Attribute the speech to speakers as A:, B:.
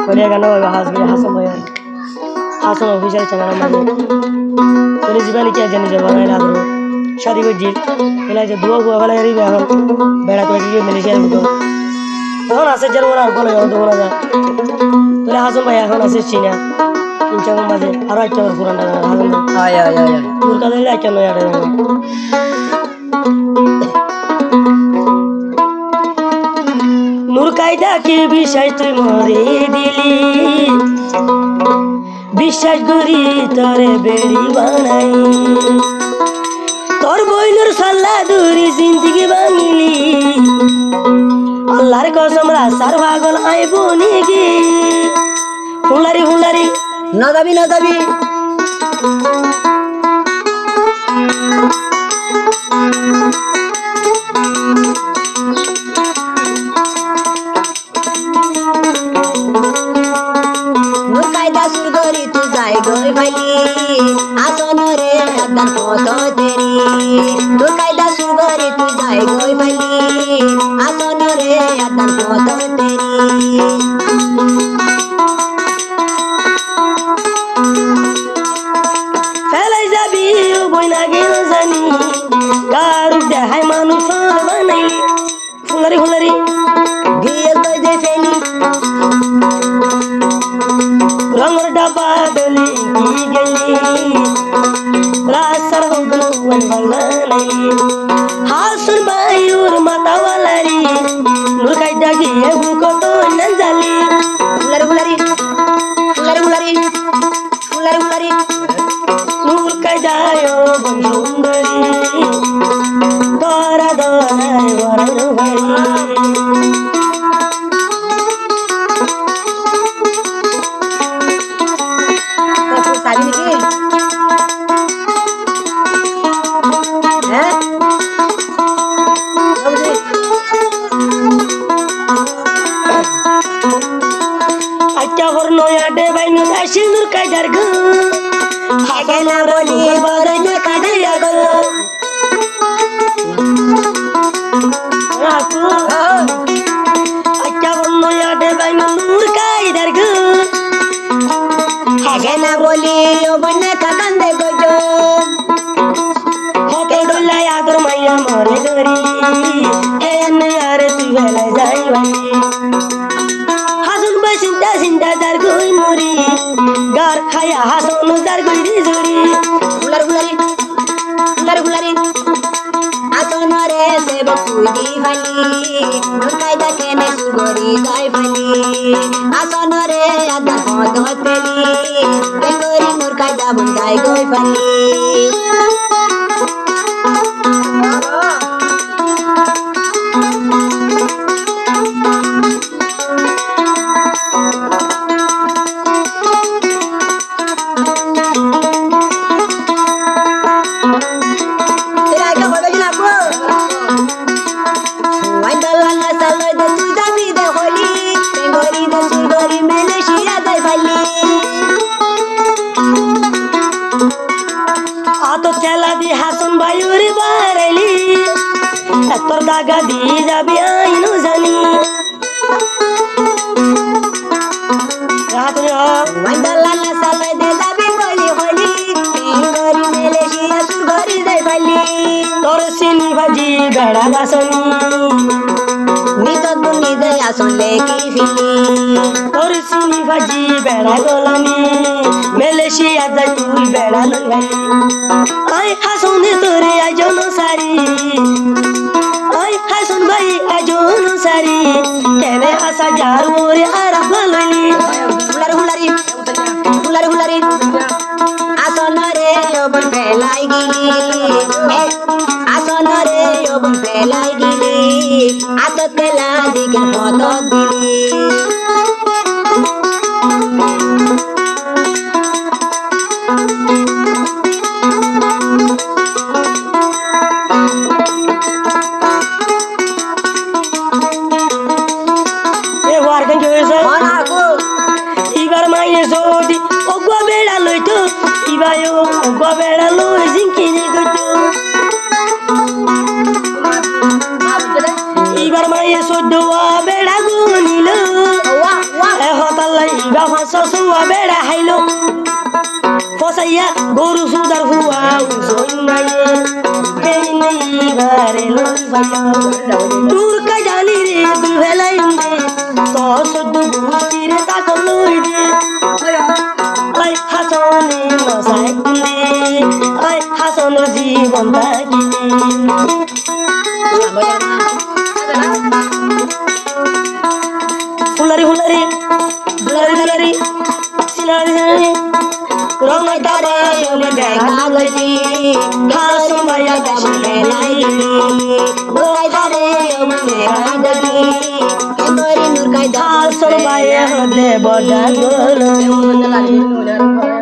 A: বলিয়া গান হাসবে হাসন ভাই হাসন অফিসার চ্যানেল মাঝে তোর জীবনে কি জানি যাবো না রাত শাদি করছি এলা যে দুয়া বুয়া ফেলা এরিবে এখন বেড়া করে কি মালয়েশিয়ার মতো তখন আছে যার ওরা আর বলে তখন যা তোরে হাসন ভাই এখন আছে চীনা ইনচাঙ্গ মাঝে আরো একটা পুরানটা হাসন ভাই
B: আয় আয় আয়
A: তোর কাছে একটা নয় আরে নূর কায়দা কি বিশ্বাস তুই মরে দিলি বিশ্বাস করি তোরে বেড়ি বানাই তোর বইনুর সাল্লা দূরি জিন্দিগি ভাঙিলি আল্লাহর কসম রাস্তার পাগল আইব নিগি হুলারি হুলারি
B: না যাবি না যাবি নূর কায়দা সুর করি তুই যাই গই ভালি আসন রে আদান কত তেরি নূর কায়দা সুর করি তুই যাই গই ভালি আসন রে আদান কত তেরি
A: ফেলাই যাবি ও বইনা গেল জানি কারুক দেখায় মানুষ বানাইলি হুলারি হুলারি
B: গিয়ে কই যে ফেলি
A: রঙর ডাবা দলি কি গেলি রাস্তার হুদন বানাইলি হাসুন বায়ুর মাতাওয়ালারি নূর কায়দা গিয়ে কত নঞ্জালি
B: হুলারি হুলারি হুলারি হুলারি হুলারি হুলারি
A: নূর কায়দায় সুন্দরী তোরা দোনায় বরণ ভাই
B: সাবি নাকি হ্যাঁ
A: আচ্ছা বর নয়াডে বাইনু আসি নূর কায়দার গো
B: আগে না বলি বড় না কাঁদিয়া গো
A: আপু আচ্ছা বর নয়াডে বাইনু নূর কায়দার গো
B: আগে না বলি ও বন্যা কাঁদে গো
A: হতে ডোলাই আদর মাইয়া মরে ধরি এনে আরে তুই বেলায় যাই বানি হাসুন ভাই চিন্তা চিন্তা তার গই মরি গার খায়া হাসন তার গই রে জড়ি
B: হুলারি হুলারি হুলারি হুলারি আসন রে সেব তুই ভালি নূর কায়দা কেনে সুগরি যাই ভালি আসন রে আদা কত তেলি বেঙ্গরি নূর কায়দা বুন্দাই গই ভালি তেরা কে হবে না গো ওয়াইদালা না সালে দে তুই যাবি দে হলি বেঙ্গরি দে সুগরি মালয়েশিয়া যাই ভালি
A: আতো চেলা দি হাসন ভাইউর বারাইলি তোর দাগা দি যাবি আইনো জানি রাতরে
B: ওয়াইদালা না সালে দে যাবি হলি হলি বেঙ্গরি মালয়েশিয়া সুগরি যাই ভালি
A: তোর সিনি ভাজি বেড়া বাসনি
B: নিত দুনি দে আসলে কি ফিলি
A: তোর সিনি ভাজি বেড়া গলানি মালয়েশিয়া যাই তুই বেড়া লইলি আই হাসনে তোরে আজন সারি আই হাসন ভাই আজন সারি কেনে আসা যার মোরে আর ভাললি
B: হুলারি হুলারি হুলারি হুলারি আসন রে ওবন ফেলাই গিলি আসন রে ওবন ফেলাই গিলি আত তেলা দিকে কত দিলি
A: এ ওয়ার কেন হয়েছে
B: মনা গো
A: ইবার মাইয়ে যদি অগবা বেড়া লইতো ইবায়ো অগবা বেড়া লই জিঙ্কিনি কইতো ইবার মাইয়ে সদ্দোয়া বেড়া গুনিল দিবা ফাঁসা সুয়া বেড়া হাইলো ফসাইয়া গরু সুদার হুয়া উসইনায়ে এই নেই বারে লই ভাইয়া দূর কাই জানি রে তুই ভেলাই দে তো সদ্য গুষ্টির তাক লই দে ওই হাসনে মশাই দে ওই হাসন জীবন থাকি ফুলারি ফুলারি ফুলারি ফুলারি সিনারি সিনারি রং দাবা তুমি দেখা লাগি হাসন ভাইয়া কাশলে লাইলি
B: নূর কায়দা রে মনে কায়দানি এমরি নূর কায়দা
A: হাসন ভাইয়া হলে বড় গলো